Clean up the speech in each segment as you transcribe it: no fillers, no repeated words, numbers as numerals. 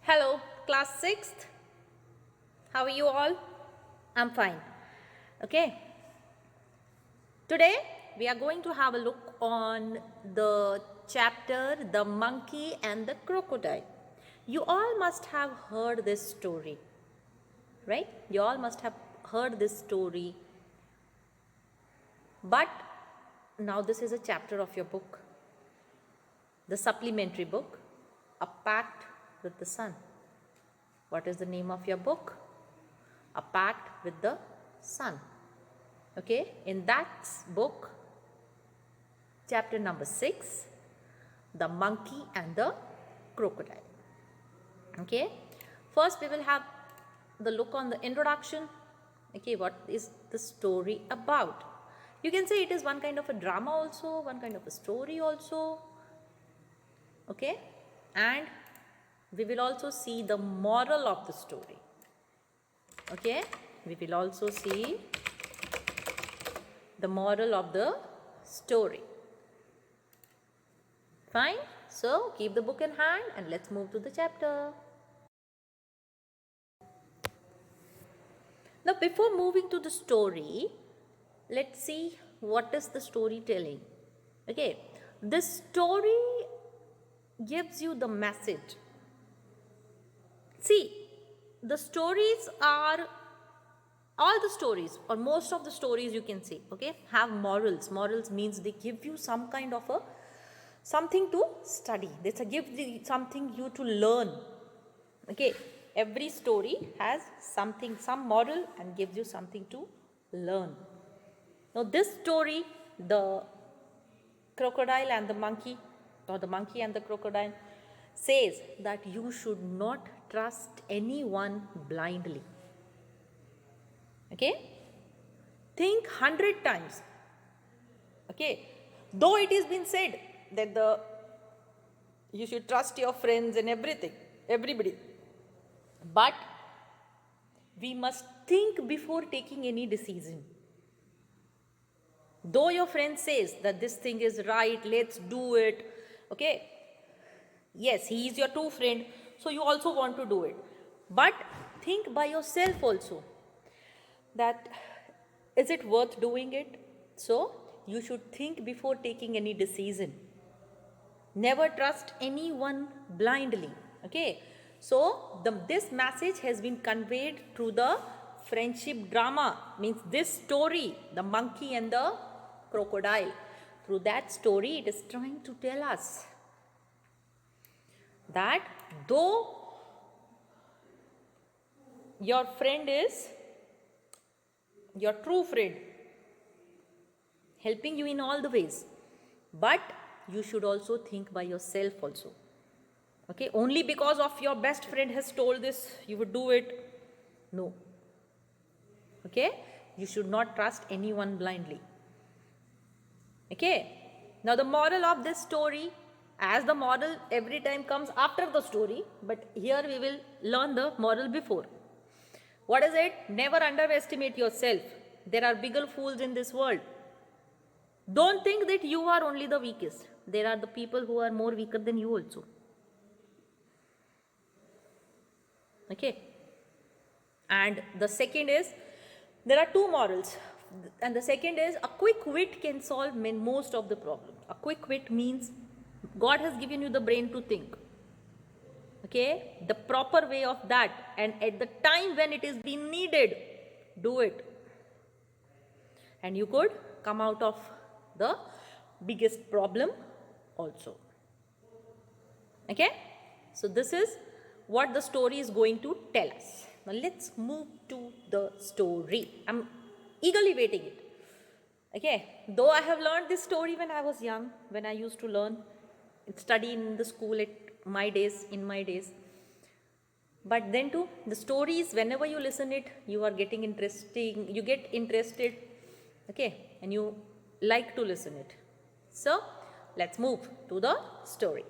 Hello, class 6th. How are you all? I'm fine. Okay. Today we are going to have a look on the chapter The Monkey and the Crocodile. You all must have heard this story, right? You all must have heard this story. But now this is a chapter of your book, the supplementary book, A Pact with the Sun. What is the name of your book? A Pact with the Sun. Okay, in that book, chapter number 6, The Monkey and the Crocodile. Okay, first we will have the look on the introduction. Okay, what is the story about? You can say it is one kind of a drama also, one kind of a story also. Okay, and we will also see the moral of the story. Okay, we will also see the moral of the story. Fine. So keep the book in hand and let's move to the chapter. Now before moving to the story, let's see what is the story telling. Okay, this story gives you the message. See, the stories are, all the stories or most of the stories you can say, okay, have morals. Morals means they give you some kind of a something to study. They give something you to learn. Okay, every story has something, some moral and gives you something to learn. Now this story, the crocodile and the monkey, or the monkey and the crocodile, says that you should not trust anyone blindly. Okay, think 100 times. Okay, though it has been said that you should trust your friends and everybody, but we must think before taking any decision. Though your friend says that this thing is right, let's do it, okay, yes, he is your true friend, so you also want to do it, but think by yourself also that is it worth doing it. So you should think before taking any decision. Never trust anyone blindly. Okay, so this message has been conveyed through the friendship drama, means this story, the monkey and the crocodile. Through that story, it is trying to tell us that though your friend is your true friend, helping you in all the ways, but you should also think by yourself also. Okay, only because of your best friend has told this, you would do it? No. Okay, you should not trust anyone blindly. Okay, now the moral of this story, as the moral every time comes after the story, but here we will learn the moral before. What is it? Never underestimate yourself. There are bigger fools in this world. Don't think that you are only the weakest. There are the people who are more weaker than you also. Okay, and the second is, there are two morals, and the second is, a quick wit can solve most of the problems. A quick wit means God has given you the brain to think, okay, the proper way of that, and at the time when it is being needed, do it, and you could come out of the biggest problem also. Okay, so this is what the story is going to tell us. Now let's move to the story. I'm eagerly waiting it. Okay, though I have learned this story when I was young, when I used to learn, study in the school at my days, in my days. But then too, the stories, whenever you listen it, you are getting interesting, you get interested, okay, and you like to listen it. So let's move to the story.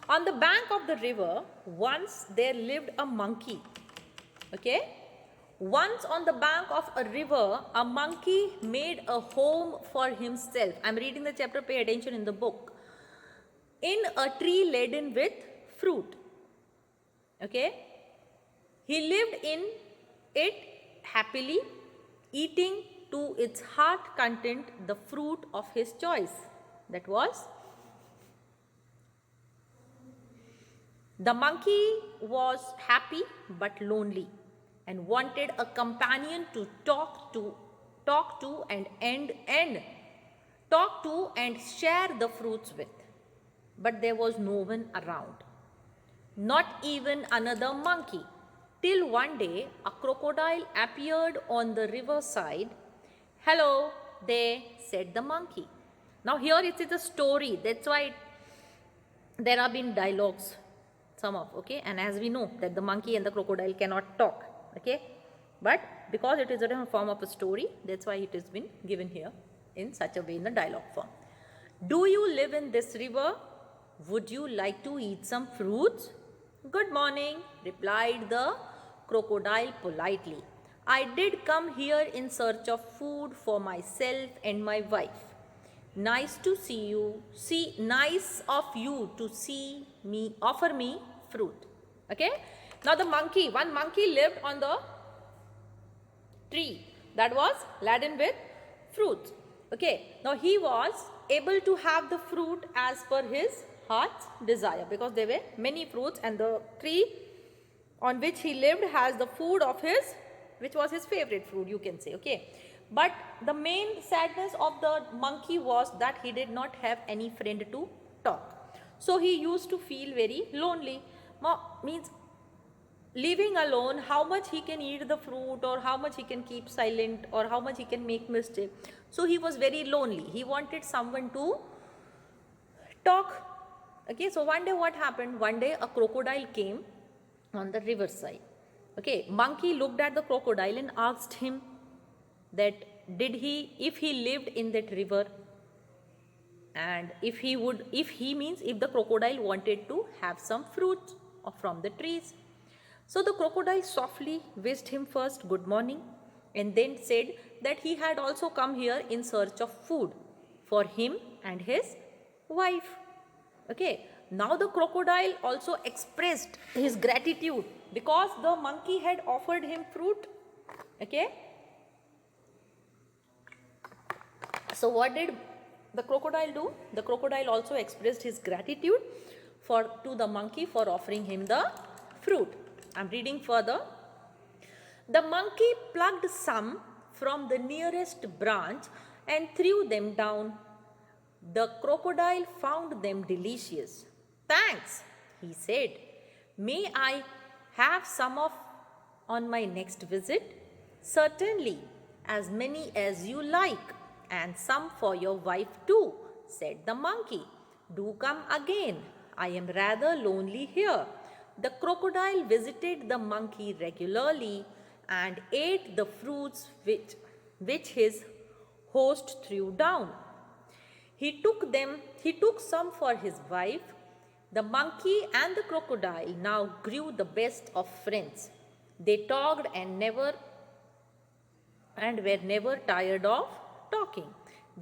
On the bank of the river, once there lived a monkey. Okay, Once on the bank of a river, a monkey made a home for himself. I'm reading the chapter, pay attention in the book. In a tree laden with fruit. Okay? He lived in it happily, eating to its heart content the fruit of his choice. That was, the monkey was happy but lonely and wanted a companion to talk to and share the fruits with. But there was no one around, not even another monkey, till one day a crocodile appeared on the riverside. "Hello there," said the monkey. Now here it is a story, that's why there have been dialogues, some of, okay, and as we know that the monkey and the crocodile cannot talk, okay, but because it is written in form of a story, that's why it has been given here in such a way in the dialogue form. "Do you live in this river? Would you like to eat some fruits?" "Good morning," replied the crocodile politely. "I did come here in search of food for myself and my wife. Nice of you to offer me fruit." Okay. Now one monkey lived on the tree that was laden with fruits. Okay. Now he was able to have the fruit as per his heart's desire, because there were many fruits and the tree on which he lived has the food of his, which was his favorite fruit, you can say. Okay. But the main sadness of the monkey was that he did not have any friend to talk. So he used to feel very lonely. Means living alone, how much he can eat the fruit, or how much he can keep silent, or how much he can make mistake. So he was very lonely. He wanted someone to talk. Okay, so one day what happened? One day a crocodile came on the riverside. Okay, monkey looked at the crocodile and asked him that if he lived in that river, and if the crocodile wanted to have some fruit from the trees. So the crocodile softly wished him first good morning, and then said that he had also come here in search of food for him and his wife. Okay, now the crocodile also expressed his gratitude because the monkey had offered him fruit. Okay. So what did the crocodile do? The crocodile also expressed his gratitude to the monkey for offering him the fruit. I'm reading further. "The monkey plucked some from the nearest branch and threw them down. The crocodile found them delicious. 'Thanks,' he said. 'May I have some on my next visit?' 'Certainly, as many as you like, and some for your wife too,' said the monkey. 'Do come again. I am rather lonely here.' The crocodile visited the monkey regularly and ate the fruits which his host threw down. He took some for his wife. The monkey and the crocodile now grew the best of friends. They talked and were never tired of talking.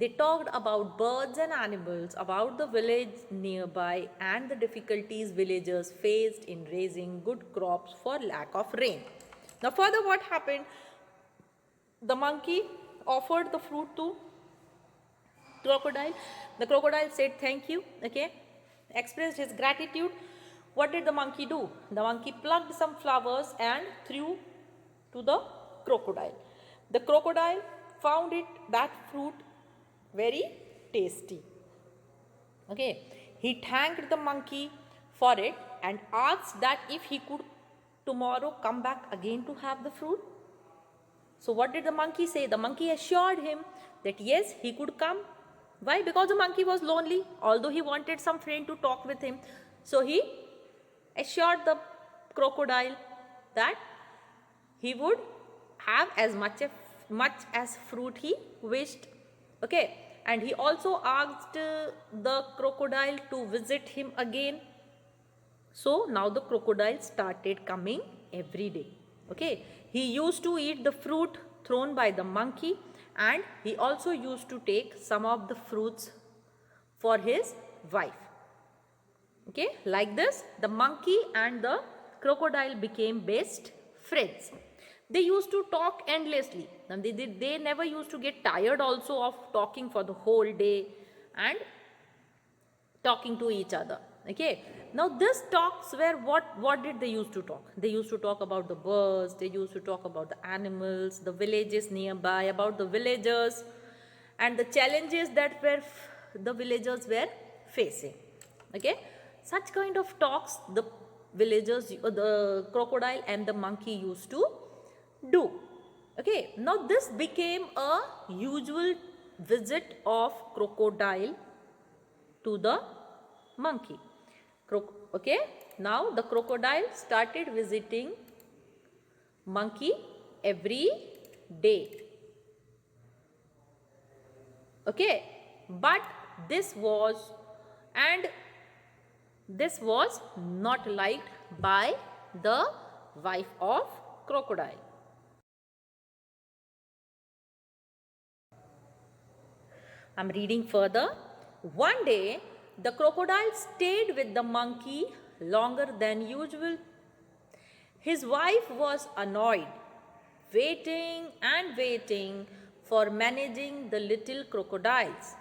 They talked about birds and animals, about the village nearby, and the difficulties villagers faced in raising good crops for lack of rain. Now further what happened? The monkey offered the fruit to crocodile. The crocodile said thank you, okay, expressed his gratitude. What did the monkey do? The monkey plucked some flowers and threw to the crocodile. The crocodile found that fruit very tasty. Okay, he thanked the monkey for it and asked that if he could tomorrow come back again to have the fruit. So what did the monkey say? The monkey assured him that yes, he could come. Why? Because the monkey was lonely, although he wanted some friend to talk with him. So he assured the crocodile that he would have as much as fruit he wished. Okay, and he also asked the crocodile to visit him again. So now the crocodile started coming every day. Okay, he used to eat the fruit thrown by the monkey, and he also used to take some of the fruits for his wife. Okay, like this, the monkey and the crocodile became best friends. They used to talk endlessly, and they never used to get tired also of talking for the whole day and talking to each other. Okay, now this talks were what did they used to talk? They used to talk about the birds, they used to talk about the animals, the villages nearby, about the villagers and the challenges that the villagers were facing. Okay, such kind of talks the villagers, the crocodile and the monkey used to do. Okay, now this became a usual visit of crocodile to the monkey. Okay, now the crocodile started visiting monkey every day. Okay, but this was not liked by the wife of crocodile. I'm reading further. One day, the crocodile stayed with the monkey longer than usual. His wife was annoyed, waiting and waiting for managing the little crocodiles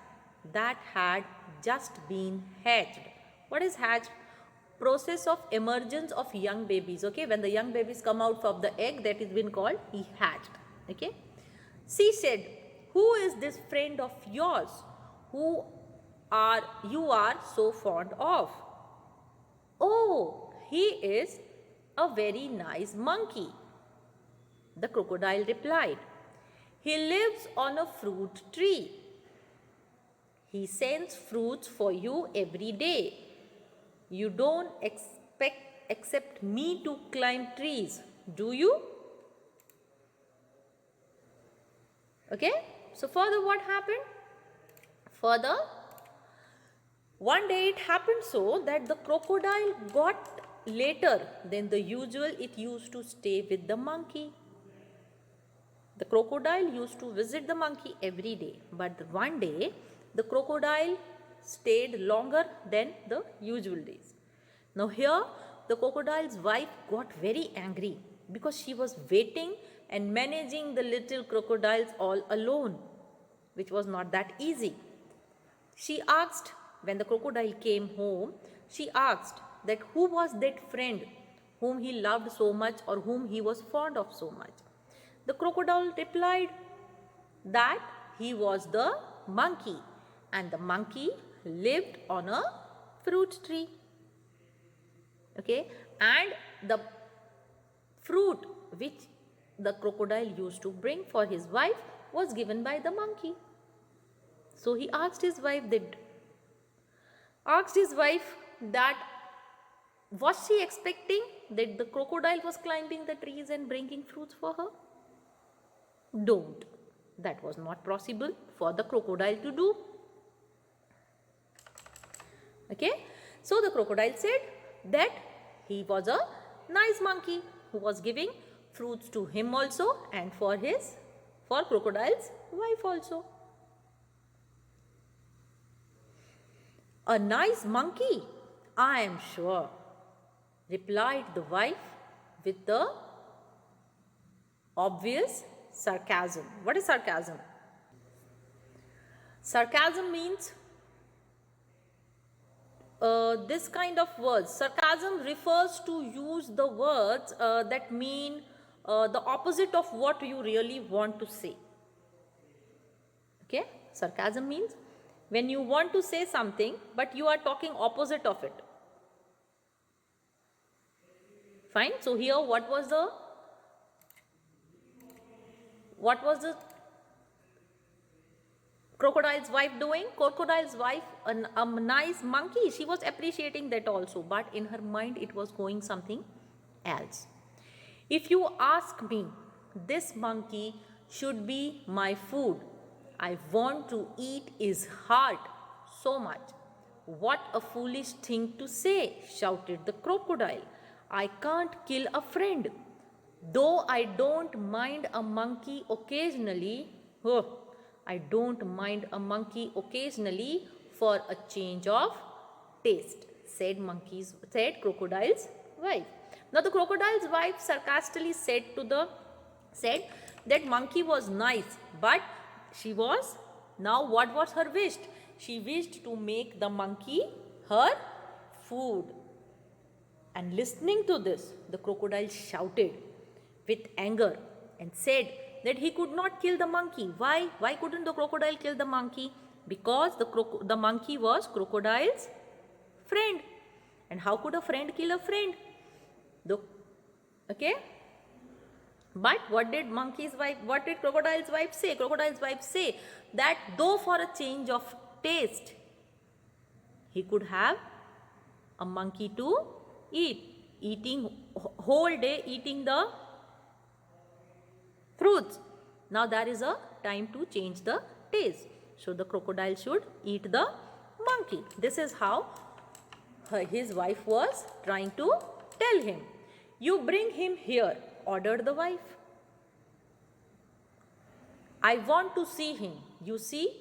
that had just been hatched. What is hatched? Process of emergence of young babies. Okay, when the young babies come out of the egg, that is been called he hatched. Okay, she said, "Who is this friend of yours who you are so fond of?" "Oh, he is a very nice monkey," the crocodile replied. "He lives on a fruit tree. He sends fruits for you every day. You don't accept me to climb trees, do you?" Okay, so further what happened? Further, one day it happened so that the crocodile got later than the usual. It used to stay with the monkey. The crocodile used to visit the monkey every day, but one day the crocodile stayed longer than the usual days. Now here the crocodile's wife got very angry because she was waiting and managing the little crocodiles all alone, which was not that easy. She asked, when the crocodile came home, she asked that who was that friend whom he loved so much or whom he was fond of so much. The crocodile replied that he was the monkey, and the monkey lived on a fruit tree. Okay, and the fruit which the crocodile used to bring for his wife was given by the monkey. So he asked his wife that was she expecting that the crocodile was climbing the trees and bringing fruits for her? Don't. That was not possible for the crocodile to do. Okay, so the crocodile said that he was a nice monkey who was giving fruits to him also and for crocodile's wife also. "A nice monkey, I am sure," replied the wife with the obvious sarcasm. What is sarcasm? Sarcasm means this kind of words. Sarcasm refers to use the words that mean the opposite of what you really want to say. Okay, sarcasm means when you want to say something but you are talking opposite of it. Fine. So here what was the crocodile's wife doing? Crocodile's wife, a nice monkey, she was appreciating that also, but in her mind it was going something else. "If you ask me, this monkey should be my food. I want to eat his heart so much." "What a foolish thing to say," shouted the crocodile. "I can't kill a friend." Though I don't mind a monkey occasionally, oh, I don't mind a monkey occasionally for a change of taste, said crocodile's wife. Now the crocodile's wife sarcastically said that monkey was nice, but she was, now what was her wish? She wished to make the monkey her food. And listening to this, the crocodile shouted with anger and said that he could not kill the monkey. Why? Why couldn't the crocodile kill the monkey? Because the monkey was crocodile's friend. And how could a friend kill a friend? Okay? But what did crocodile's wife say? Crocodile's wife say that though for a change of taste, he could have a monkey to eating whole day, eating the fruits. Now there is a time to change the taste. So the crocodile should eat the monkey. This is how his wife was trying to tell him. You bring him here, ordered the wife. I want to see him. You see,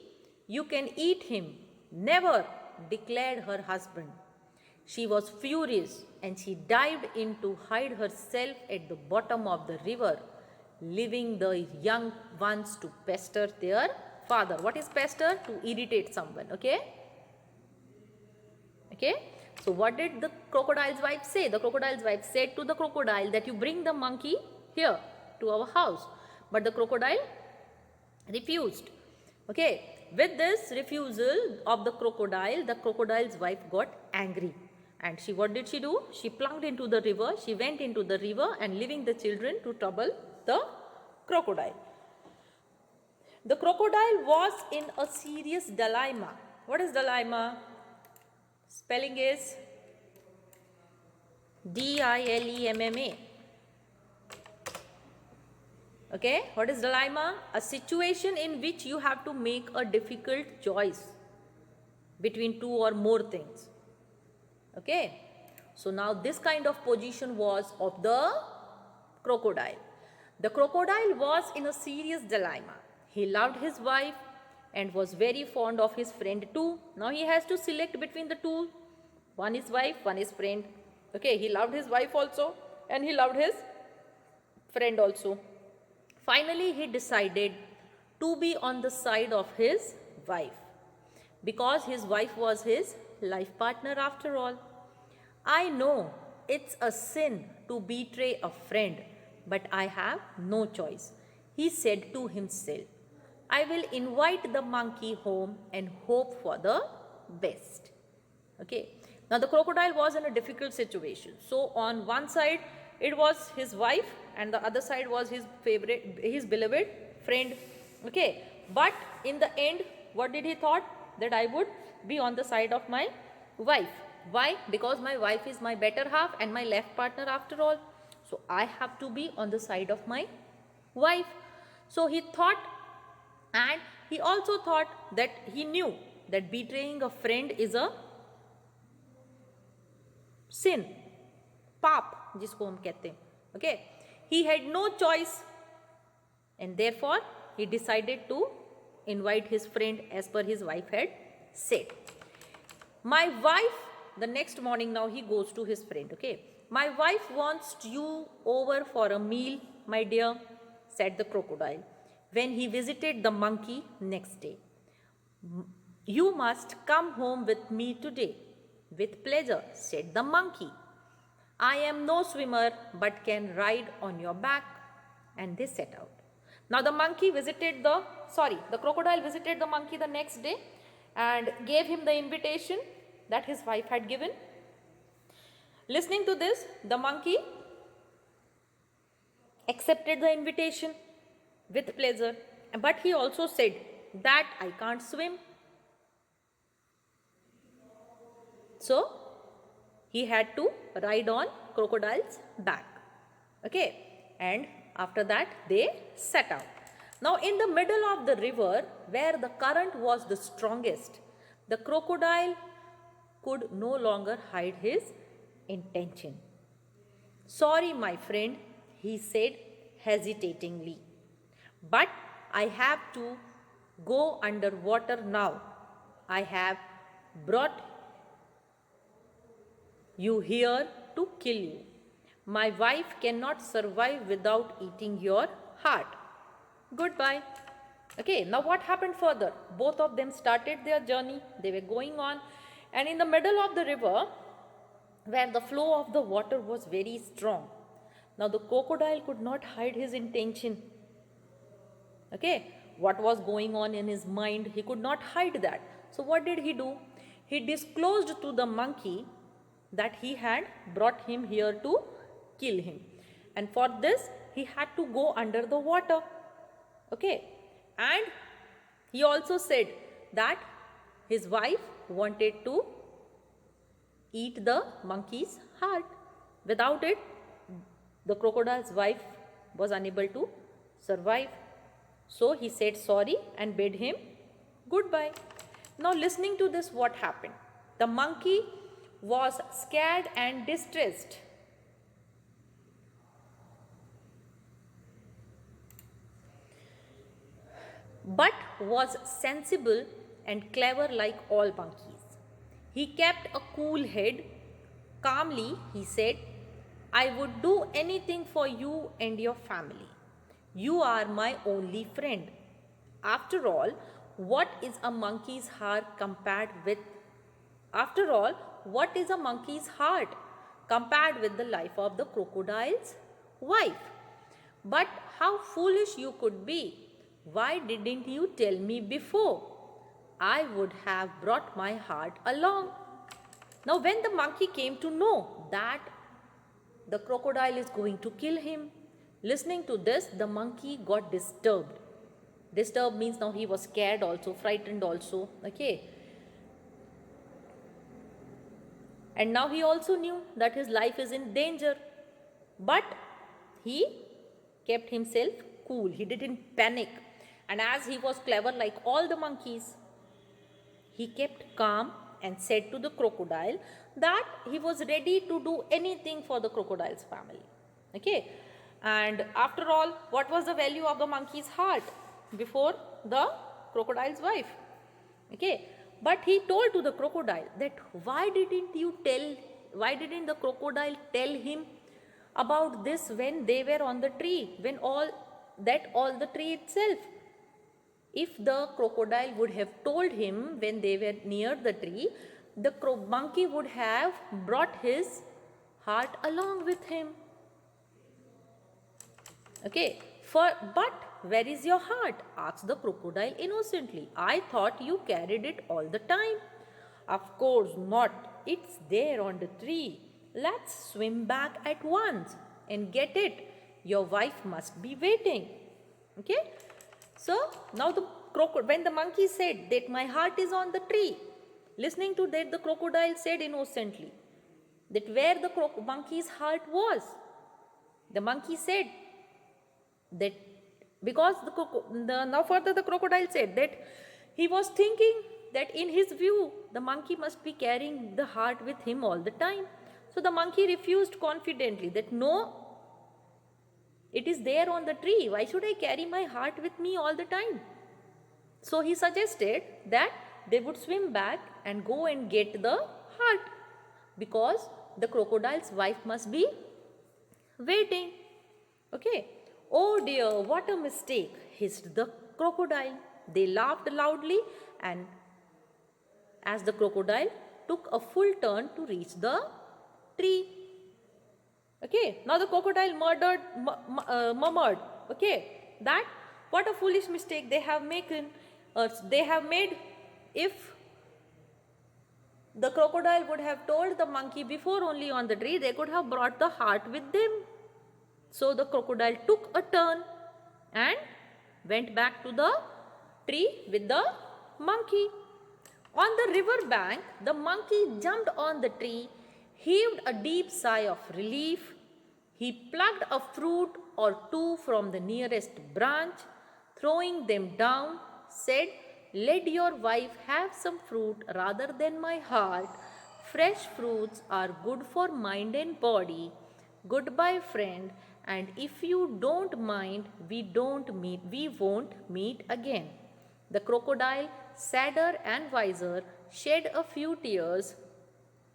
you can eat him. Never, declared her husband. She was furious and she dived in to hide herself at the bottom of the river, leaving the young ones to pester their father. What is pester? To irritate someone. Okay? Okay? So what did the crocodile's wife say? The crocodile's wife said to the crocodile that you bring the monkey here to our house. But the crocodile refused. Okay? With this refusal of the crocodile's wife got angry. And what did she do? She plunged into the river. She went into the river and leaving the children to trouble the crocodile. The crocodile was in a serious dilemma. What is dilemma? Spelling is D-I-L-E-M-M-A. Okay, what is dilemma? A situation in which you have to make a difficult choice between two or more things. Okay, so now this kind of position was of the crocodile. The crocodile was in a serious dilemma. He loved his wife and was very fond of his friend too. Now he has to select between the two. One is wife, one is friend. Okay, he loved his wife also and he loved his friend also. Finally, he decided to be on the side of his wife because his wife was his life partner after all. I know it's a sin to betray a friend, but I have no choice. He said to himself, I will invite the monkey home and hope for the best. Okay. Now the crocodile was in a difficult situation. So on one side it was his wife and the other side was his beloved friend. Okay. But in the end, what did he thought? That I would be on the side of my wife. Why? Because my wife is my better half and my left partner after all. So I have to be on the side of my wife. So he thought, and he also thought that he knew that betraying a friend is a sin, पाप जिसको हम कहते हैं. Okay, he had no choice and therefore he decided to invite his friend as per his wife had said. My wife, the next morning now he goes to his friend. Okay, my wife wants you over for a meal, my dear, said the crocodile when he visited the monkey next day. You must come home with me today. With pleasure, said the monkey. I am no swimmer but can ride on your back. And they set out. Now the crocodile visited the monkey the next day and gave him the invitation that his wife had given. Listening to this, the monkey accepted the invitation with pleasure, but he also said that I can't swim. So he had to ride on crocodile's back. Okay, and after that they set out. Now in the middle of the river where the current was the strongest, the crocodile could no longer hide his intention. Sorry, my friend, he said hesitatingly. But I have to go under water now. I have brought you here to kill you. My wife cannot survive without eating your heart. Goodbye. Okay, now what happened further? Both of them started their journey. They were going on, and in the middle of the river, where the flow of the water was very strong, now the crocodile could not hide his intention. Okay, what was going on in his mind, he could not hide that. So what did he do? He disclosed to the monkey that he had brought him here to kill him, and for this he had to go under the water. Okay, and he also said that his wife wanted to eat the monkey's heart. Without it, the crocodile's wife was unable to survive. So he said sorry and bade him goodbye. Now, listening to this, what happened? The monkey was scared and distressed. But was sensible and clever like all monkeys. He kept a cool head. Calmly, he said, I would do anything for you and your family. You are my only friend. After all, what is a monkey's heart compared with the life of the crocodile's wife? But how foolish you could be. Why didn't you tell me before? I would have brought my heart along. Now, when the monkey came to know that the crocodile is going to kill him, listening to this, the monkey got disturbed. Disturbed means now he was scared also, frightened also. Okay. And now he also knew that his life is in danger. But he kept himself cool. He didn't panic. And as he was clever like all the monkeys, he kept calm and said to the crocodile that he was ready to do anything for the crocodile's family. Okay. And after all, what was the value of the monkey's heart before the crocodile's wife? Okay. But he told to the crocodile that why didn't the crocodile tell him about this when they were on the tree, when all the tree itself? If the crocodile would have told him when they were near the tree, the monkey would have brought his heart along with him. Okay, but where is your heart? Asked the crocodile innocently. I thought you carried it all the time. Of course not. It's there on the tree. Let's swim back at once and get it. Your wife must be waiting. Okay. So now when the monkey said that my heart is on the tree, listening to that, the crocodile said innocently that where the monkey's heart was. The monkey said that because now further the crocodile said that he was thinking that in his view the monkey must be carrying the heart with him all the time. So the monkey refused confidently that no, it is there on the tree. Why should I carry my heart with me all the time? So he suggested that they would swim back and go and get the heart because the crocodile's wife must be waiting. Okay. Oh dear, what a mistake, hissed the crocodile. They laughed loudly and as the crocodile took a full turn to reach the tree. Okay, now the crocodile murmured, okay, that what a foolish mistake they have made. If the crocodile would have told the monkey before only on the tree, they could have brought the heart with them. So the crocodile took a turn and went back to the tree with the monkey. On the river bank, the monkey jumped on the tree, heaved a deep sigh of relief. He plucked a fruit or two from the nearest branch, throwing them down, said, let your wife have some fruit rather than my heart. Fresh fruits are good for mind and body. Goodbye, friend, and if you don't mind, we won't meet again. The crocodile, sadder and wiser, shed a few tears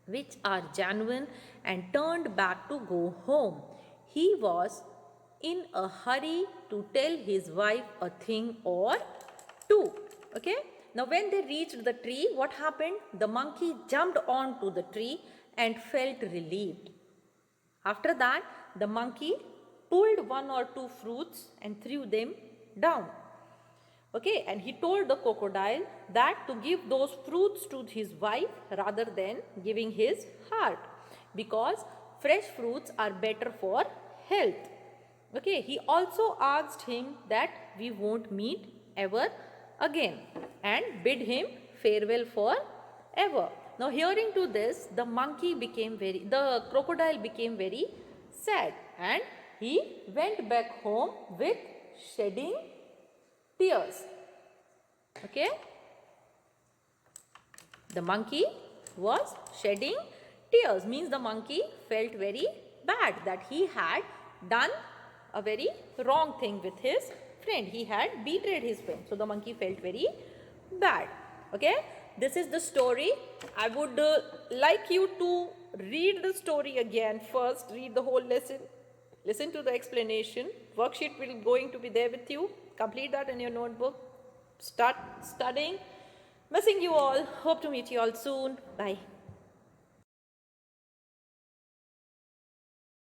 which are genuine and turned back to go home. He was in a hurry to tell his wife a thing or two. Okay? Now, when they reached the tree, what happened? The monkey jumped onto the tree and felt relieved. After that, the monkey pulled one or two fruits and threw them down. Okay, and he told the crocodile that to give those fruits to his wife rather than giving his heart, because fresh fruits are better for health. Okay, he also asked him that we won't meet ever again and bid him farewell forever. Now, hearing to this, the crocodile became very sad, and he went back home with shedding tears. Okay? The monkey was shedding tears, means the monkey felt very bad that he had done a very wrong thing with his friend. He had betrayed his friend. So the monkey felt very bad. Okay? This is the story. I would like you to read the story again first. Read the whole lesson. Listen to the explanation. Worksheet will going to be there with you. Complete that in your notebook. Start studying. Missing you all. Hope to meet you all soon. Bye.